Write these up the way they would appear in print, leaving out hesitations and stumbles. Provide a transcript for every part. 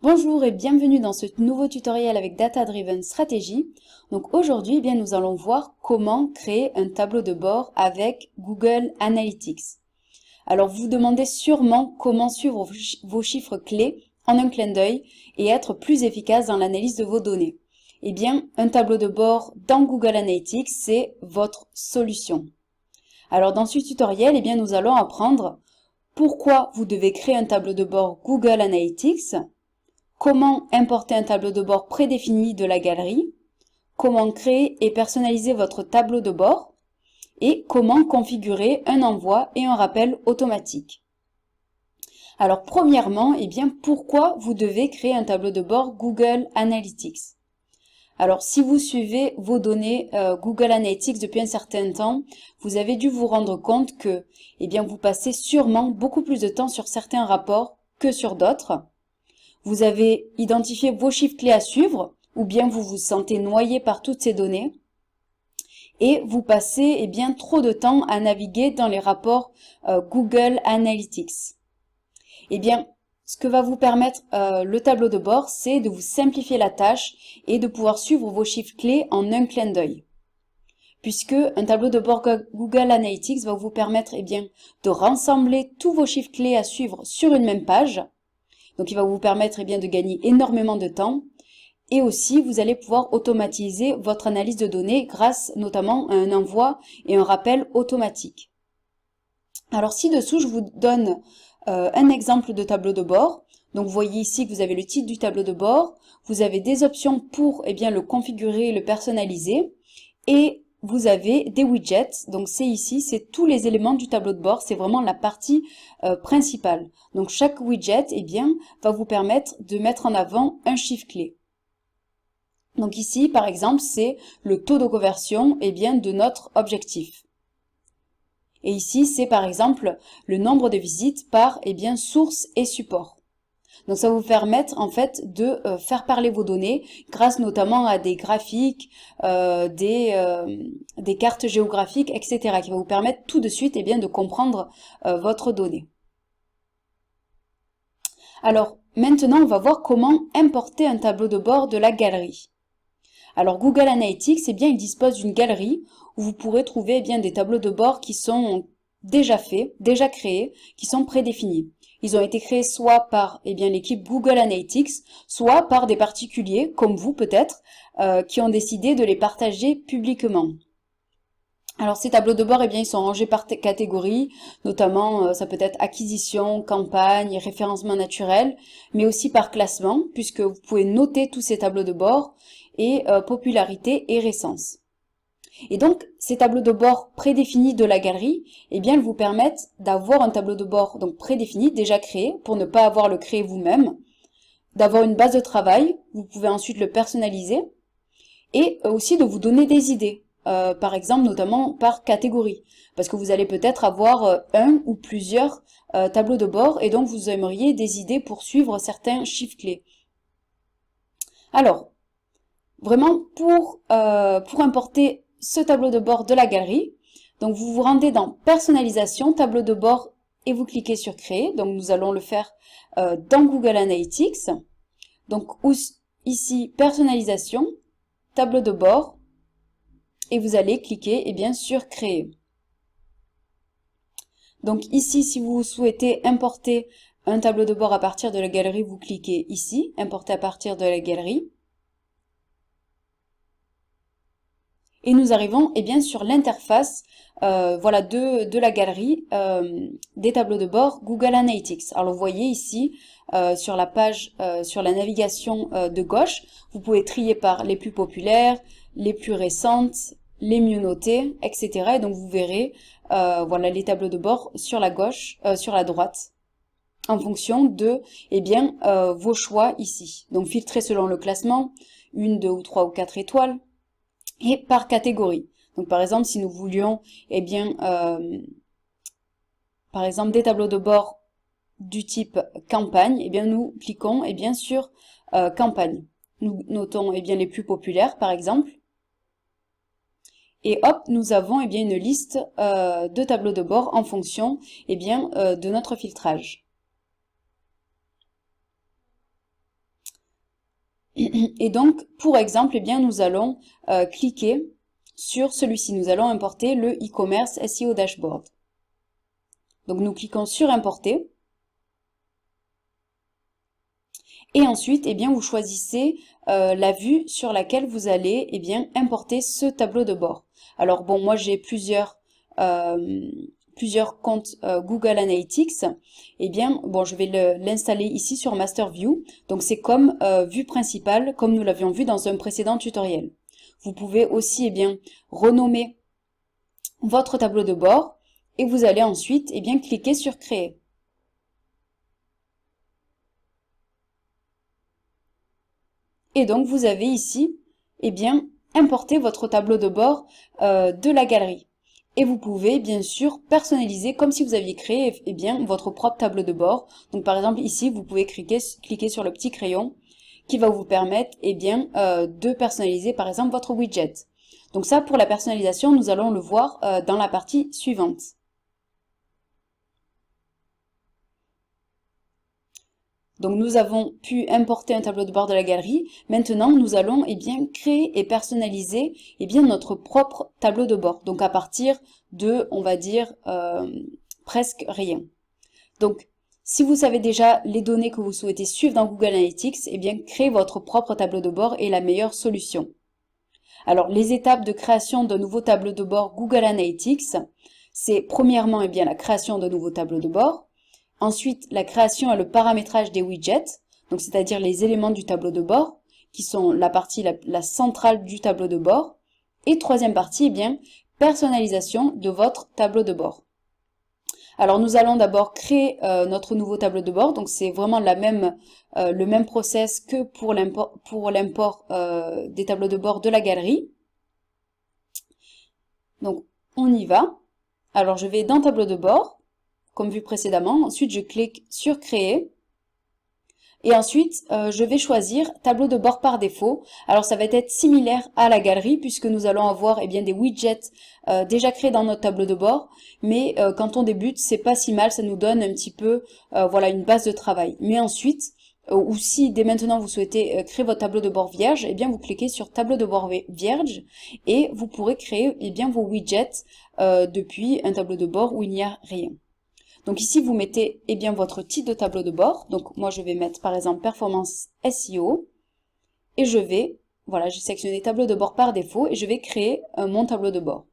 Bonjour et bienvenue dans ce nouveau tutoriel avec Data Driven Strategy. Donc aujourd'hui, eh bien, nous allons voir comment créer un tableau de bord avec Google Analytics. Alors vous vous demandez sûrement comment suivre vos chiffres clés en un clin d'œil et être plus efficace dans l'analyse de vos données. Eh bien, un tableau de bord dans Google Analytics, c'est votre solution. Alors dans ce tutoriel, eh bien, nous allons apprendre pourquoi vous devez créer un tableau de bord Google Analytics, comment importer un tableau de bord prédéfini de la galerie, comment créer et personnaliser votre tableau de bord et comment configurer un envoi et un rappel automatique. Alors premièrement, eh bien, pourquoi vous devez créer un tableau de bord Google Analytics? Alors si vous suivez vos données Google Analytics depuis un certain temps, vous avez dû vous rendre compte que eh bien, vous passez sûrement beaucoup plus de temps sur certains rapports que sur d'autres. Vous avez identifié vos chiffres clés à suivre, ou bien vous vous sentez noyé par toutes ces données, et vous passez eh bien, trop de temps à naviguer dans les rapports Google Analytics. Eh bien, ce que va vous permettre le tableau de bord, c'est de vous simplifier la tâche et de pouvoir suivre vos chiffres clés en un clin d'œil. Puisque un tableau de bord Google Analytics va vous permettre eh bien, de rassembler tous vos chiffres clés à suivre sur une même page. Donc il va vous permettre eh bien, de gagner énormément de temps. Et aussi, vous allez pouvoir automatiser votre analyse de données grâce notamment à un envoi et un rappel automatique. Alors ci-dessous, je vous donne un exemple de tableau de bord. Donc vous voyez ici que vous avez le titre du tableau de bord. Vous avez des options pour eh bien, le configurer et le personnaliser. Et vous avez des widgets, donc c'est ici, c'est tous les éléments du tableau de bord, c'est vraiment la partie principale. Donc chaque widget eh bien, va vous permettre de mettre en avant un chiffre clé. Donc ici, par exemple, c'est le taux de conversion eh bien, de notre objectif. Et ici, c'est par exemple le nombre de visites par eh bien, source et support. Donc ça va vous permettre en fait de faire parler vos données grâce notamment à des graphiques, des cartes géographiques, etc. qui va vous permettre tout de suite eh bien, de comprendre votre donnée. Alors maintenant on va voir comment importer un tableau de bord de la galerie. Alors Google Analytics, eh bien, il dispose d'une galerie où vous pourrez trouver eh bien, des tableaux de bord qui sont déjà faits, déjà créés, qui sont prédéfinis. Ils ont été créés soit par eh bien, l'équipe Google Analytics, soit par des particuliers, comme vous peut-être, qui ont décidé de les partager publiquement. Alors ces tableaux de bord, eh bien, ils sont rangés par catégorie, notamment ça peut être acquisition, campagne, référencement naturel, mais aussi par classement, puisque vous pouvez noter tous ces tableaux de bord, et popularité et récence. Et donc, ces tableaux de bord prédéfinis de la galerie, eh bien, ils vous permettent d'avoir un tableau de bord donc prédéfini, déjà créé, pour ne pas avoir à le créer vous-même, d'avoir une base de travail, vous pouvez ensuite le personnaliser, et aussi de vous donner des idées, par exemple, notamment par catégorie, parce que vous allez peut-être avoir un ou plusieurs tableaux de bord, et donc vous aimeriez des idées pour suivre certains chiffres clés. Alors, vraiment, pour importer ce tableau de bord de la galerie, donc vous vous rendez dans Personnalisation, tableau de bord, et vous cliquez sur Créer. Donc nous allons le faire dans Google Analytics. Donc ici, Personnalisation, tableau de bord, et vous allez cliquer eh bien, sur Créer. Donc ici, si vous souhaitez importer un tableau de bord à partir de la galerie, vous cliquez ici, Importer à partir de la galerie. Et nous arrivons eh bien, sur l'interface voilà, de la galerie des tableaux de bord Google Analytics. Alors vous voyez ici sur la page, sur la navigation de gauche, vous pouvez trier par les plus populaires, les plus récentes, les mieux notées, etc. Et donc vous verrez voilà, les tableaux de bord sur la gauche, sur la droite, en fonction de eh bien, vos choix ici. Donc filtrer selon le classement, 1, 2 ou 3 ou 4 étoiles, et par catégorie. Donc par exemple, si nous voulions, eh bien, par exemple, des tableaux de bord du type campagne, eh bien nous cliquons eh bien, sur campagne. Nous notons eh bien, les plus populaires, par exemple. Et hop, nous avons eh bien, une liste de tableaux de bord en fonction eh bien, de notre filtrage. Et donc, pour exemple, eh bien, nous allons cliquer sur celui-ci. Nous allons importer le e-commerce SEO Dashboard. Donc, nous cliquons sur Importer. Et ensuite, eh bien, vous choisissez la vue sur laquelle vous allez eh bien, importer ce tableau de bord. Alors bon, moi j'ai plusieurs comptes Google Analytics. Eh bien, bon, je vais l'installer ici sur Master View. Donc c'est comme vue principale, comme nous l'avions vu dans un précédent tutoriel. Vous pouvez aussi eh bien, renommer votre tableau de bord et vous allez ensuite eh bien, cliquer sur Créer. Et donc, vous avez ici, eh bien, importé votre tableau de bord de la galerie. Et vous pouvez, bien sûr, personnaliser comme si vous aviez créé, eh bien, votre propre tableau de bord. Donc, par exemple, ici, vous pouvez cliquer sur le petit crayon qui va vous permettre, eh bien, de personnaliser, par exemple, votre widget. Donc ça, pour la personnalisation, nous allons le voir dans la partie suivante. Donc nous avons pu importer un tableau de bord de la galerie. Maintenant, nous allons eh bien, créer et personnaliser eh bien, notre propre tableau de bord. Donc à partir de, on va dire, presque rien. Donc, si vous savez déjà les données que vous souhaitez suivre dans Google Analytics, eh bien, créer votre propre tableau de bord est la meilleure solution. Alors, les étapes de création d'un nouveau tableau de bord Google Analytics, c'est premièrement eh bien, la création d'un nouveau tableau de bord. Ensuite, la création et le paramétrage des widgets, donc c'est-à-dire les éléments du tableau de bord, qui sont la partie la centrale du tableau de bord. Et troisième partie, eh bien, personnalisation de votre tableau de bord. Alors nous allons d'abord créer notre nouveau tableau de bord, donc c'est vraiment le même process que pour l'import des tableaux de bord de la galerie. Donc on y va. Alors je vais dans tableau de bord, comme vu précédemment. Ensuite, je clique sur Créer. Et ensuite, je vais choisir tableau de bord par défaut. Alors, ça va être similaire à la galerie puisque nous allons avoir eh bien, des widgets déjà créés dans notre tableau de bord. Mais quand on débute, c'est pas si mal. Ça nous donne un petit peu voilà, une base de travail. Mais ensuite, ou si dès maintenant vous souhaitez créer votre tableau de bord vierge, eh bien, vous cliquez sur tableau de bord vierge et vous pourrez créer eh bien, vos widgets depuis un tableau de bord où il n'y a rien. Donc ici, vous mettez eh bien, votre titre de tableau de bord. Donc moi, je vais mettre par exemple Performance SEO. Et je vais, voilà, j'ai sélectionné tableau de bord par défaut et je vais créer mon tableau de bord.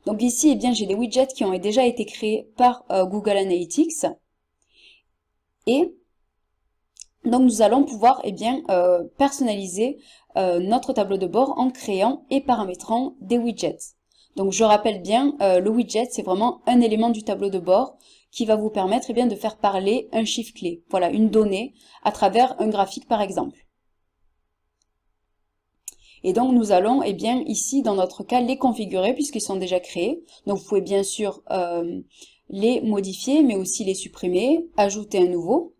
Donc ici, eh bien, j'ai des widgets qui ont déjà été créés par Google Analytics. Et donc nous allons pouvoir eh bien, personnaliser notre tableau de bord en créant et paramétrant des widgets. Donc je rappelle bien, le widget, c'est vraiment un élément du tableau de bord qui va vous permettre eh bien, de faire parler un chiffre clé, voilà, une donnée, à travers un graphique par exemple. Et donc nous allons eh bien, ici, dans notre cas, les configurer puisqu'ils sont déjà créés. Donc vous pouvez bien sûr les modifier, mais aussi les supprimer, ajouter un nouveau.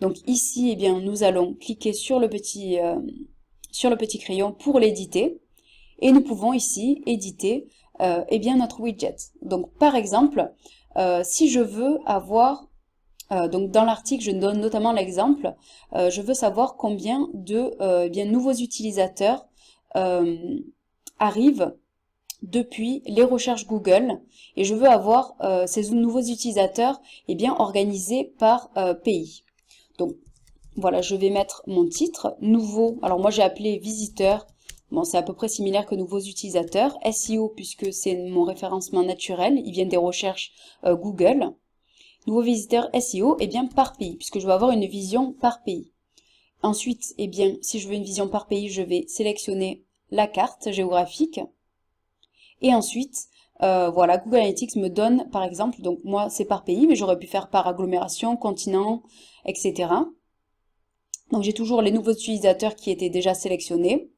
Donc ici, eh bien, nous allons cliquer sur le petit crayon pour l'éditer. Et nous pouvons ici éditer eh bien, notre widget. Donc par exemple, si je veux avoir, donc dans l'article je donne notamment l'exemple, je veux savoir combien de eh bien, nouveaux utilisateurs arrivent depuis les recherches Google et je veux avoir ces nouveaux utilisateurs eh bien, organisés par pays. Donc voilà, je vais mettre mon titre, nouveau, alors moi j'ai appelé visiteur. Bon, c'est à peu près similaire que nouveaux utilisateurs. SEO, puisque c'est mon référencement naturel, ils viennent des recherches Google. Nouveaux visiteurs SEO, eh bien par pays, puisque je vais avoir une vision par pays. Ensuite, eh bien, si je veux une vision par pays, je vais sélectionner la carte géographique. Et ensuite, voilà, Google Analytics me donne, par exemple, donc moi c'est par pays, mais j'aurais pu faire par agglomération, continent, etc. Donc j'ai toujours les nouveaux utilisateurs qui étaient déjà sélectionnés.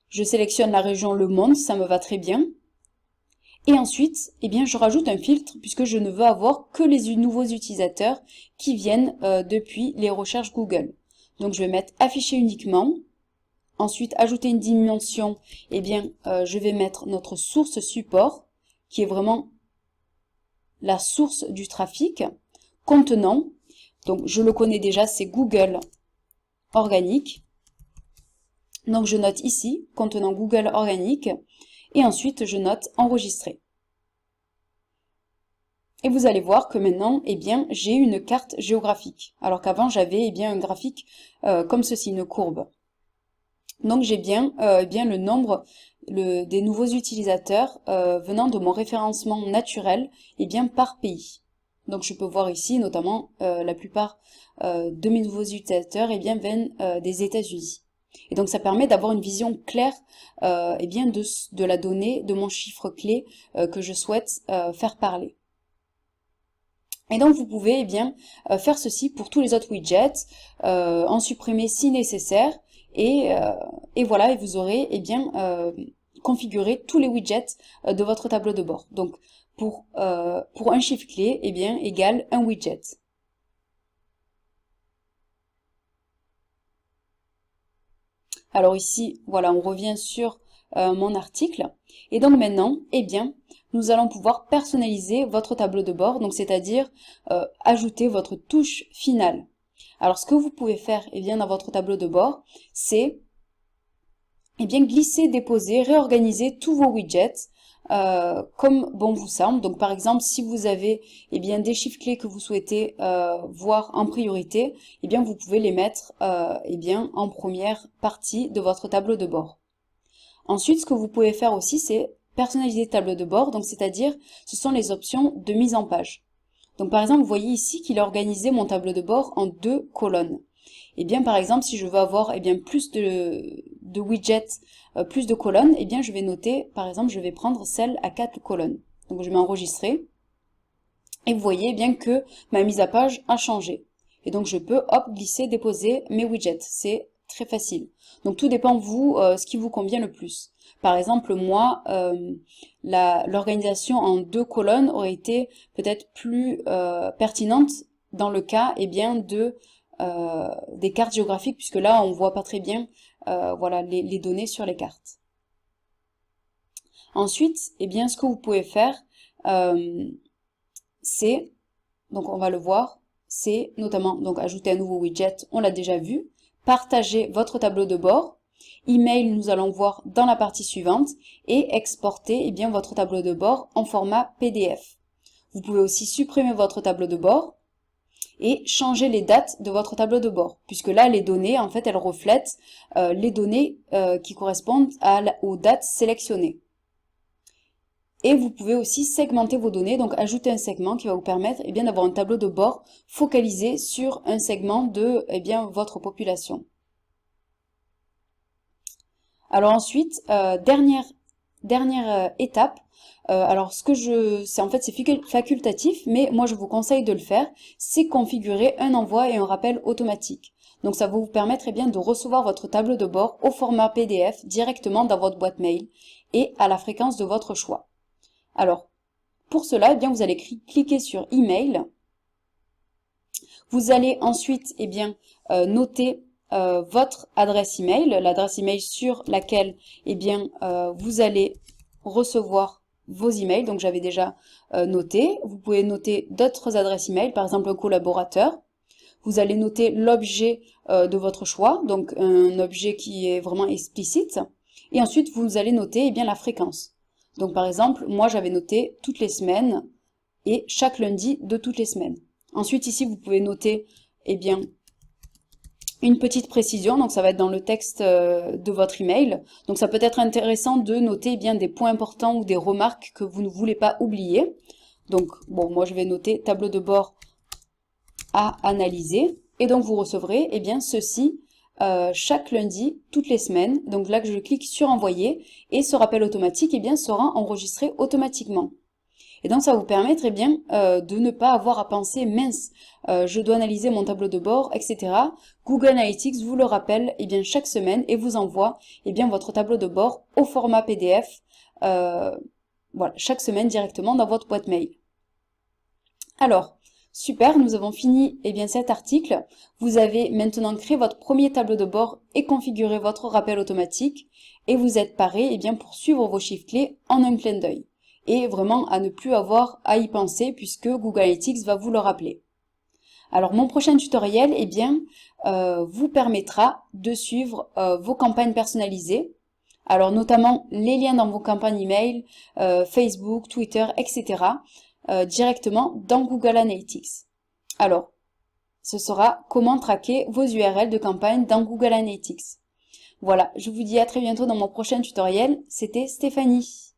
Je sélectionne la région Le Monde, ça me va très bien. Et ensuite, eh bien, je rajoute un filtre puisque je ne veux avoir que les nouveaux utilisateurs qui viennent depuis les recherches Google. Donc, je vais mettre afficher uniquement. Ensuite, ajouter une dimension, eh bien, je vais mettre notre source support qui est vraiment la source du trafic. Contenant, donc je le connais déjà, c'est Google organique. Donc je note ici, contenant Google organique, et ensuite je note enregistrer. Et vous allez voir que maintenant, eh bien, j'ai une carte géographique, alors qu'avant j'avais eh bien un graphique comme ceci, une courbe. Donc j'ai bien, le nombre des nouveaux utilisateurs venant de mon référencement naturel eh bien, par pays. Donc je peux voir ici notamment la plupart de mes nouveaux utilisateurs eh bien, viennent des États-Unis. Et donc ça permet d'avoir une vision claire eh bien, de la donnée, de mon chiffre clé que je souhaite faire parler. Et donc vous pouvez eh bien, faire ceci pour tous les autres widgets, en supprimer si nécessaire, et voilà, et vous aurez eh bien, configuré tous les widgets de votre tableau de bord. Donc pour un chiffre clé, eh bien, égale un widget. Alors ici, voilà, on revient sur mon article. Et donc maintenant, eh bien, nous allons pouvoir personnaliser votre tableau de bord, donc c'est-à-dire ajouter votre touche finale. Alors ce que vous pouvez faire eh bien, dans votre tableau de bord, c'est eh bien, glisser, déposer, réorganiser tous vos widgets comme bon vous semble. Donc par exemple, si vous avez eh bien, des chiffres clés que vous souhaitez voir en priorité, eh bien, vous pouvez les mettre eh bien, en première partie de votre tableau de bord. Ensuite, ce que vous pouvez faire aussi, c'est personnaliser le tableau de bord, donc c'est-à-dire ce sont les options de mise en page. Donc par exemple, vous voyez ici qu'il a organisé mon tableau de bord en 2 colonnes. Et bien par exemple, si je veux avoir eh bien, plus de widgets, plus de colonnes, eh bien je vais noter, par exemple, je vais prendre celle à 4 colonnes. Donc je vais enregistrer. Et vous voyez bien que ma mise à page a changé. Et donc je peux, hop, glisser, déposer mes widgets. C'est très facile. Donc tout dépend de vous, ce qui vous convient le plus. Par exemple, moi, l'organisation en 2 colonnes aurait été peut-être plus pertinente dans le cas eh bien, des cartes géographiques, puisque là, on voit pas très bien voilà, les données sur les cartes. Ensuite, eh bien, ce que vous pouvez faire, c'est, donc on va le voir, c'est notamment donc ajouter un nouveau widget, on l'a déjà vu, partager votre tableau de bord, email, nous allons voir dans la partie suivante, et exporter eh bien, votre tableau de bord en format PDF. Vous pouvez aussi supprimer votre tableau de bord et changer les dates de votre tableau de bord, puisque là, les données, en fait, elles reflètent les données qui correspondent aux dates sélectionnées. Et vous pouvez aussi segmenter vos données, donc ajouter un segment qui va vous permettre eh bien, d'avoir un tableau de bord focalisé sur un segment de eh bien, votre population. Alors ensuite, dernière étape, alors c'est facultatif, mais moi je vous conseille de le faire, c'est configurer un envoi et un rappel automatique. Donc ça va vous permettre eh bien, de recevoir votre tableau de bord au format PDF directement dans votre boîte mail et à la fréquence de votre choix. Alors, pour cela, eh bien, vous allez cliquer sur Email. Vous allez ensuite eh bien, noter votre adresse email, l'adresse email sur laquelle eh bien, vous allez recevoir vos emails. Donc j'avais déjà noté. Vous pouvez noter d'autres adresses email, par exemple un collaborateur. Vous allez noter l'objet de votre choix, donc un objet qui est vraiment explicite. Et ensuite, vous allez noter eh bien, la fréquence. Donc par exemple, moi j'avais noté toutes les semaines et chaque lundi de toutes les semaines. Ensuite ici, vous pouvez noter eh bien, une petite précision, donc ça va être dans le texte de votre email. Donc ça peut être intéressant de noter eh bien, des points importants ou des remarques que vous ne voulez pas oublier. Donc bon, moi je vais noter tableau de bord à analyser. Et donc vous recevrez eh bien, ceci chaque lundi, toutes les semaines. Donc là que je clique sur envoyer et ce rappel automatique eh bien, sera enregistré automatiquement. Et donc ça va vous permettre eh bien, de ne pas avoir à penser mince, je dois analyser mon tableau de bord, etc. Google Analytics vous le rappelle eh bien, chaque semaine et vous envoie eh bien, votre tableau de bord au format PDF voilà, chaque semaine directement dans votre boîte mail. Alors, super, nous avons fini eh bien, cet article. Vous avez maintenant créé votre premier tableau de bord et configuré votre rappel automatique. Et vous êtes paré eh bien, pour suivre vos chiffres clés en un clin d'œil. Et vraiment à ne plus avoir à y penser puisque Google Analytics va vous le rappeler. Alors mon prochain tutoriel, eh bien, vous permettra de suivre vos campagnes personnalisées. Alors notamment les liens dans vos campagnes email, Facebook, Twitter, etc. Directement dans Google Analytics. Alors, ce sera comment traquer vos URL de campagne dans Google Analytics. Voilà, je vous dis à très bientôt dans mon prochain tutoriel. C'était Stéphanie.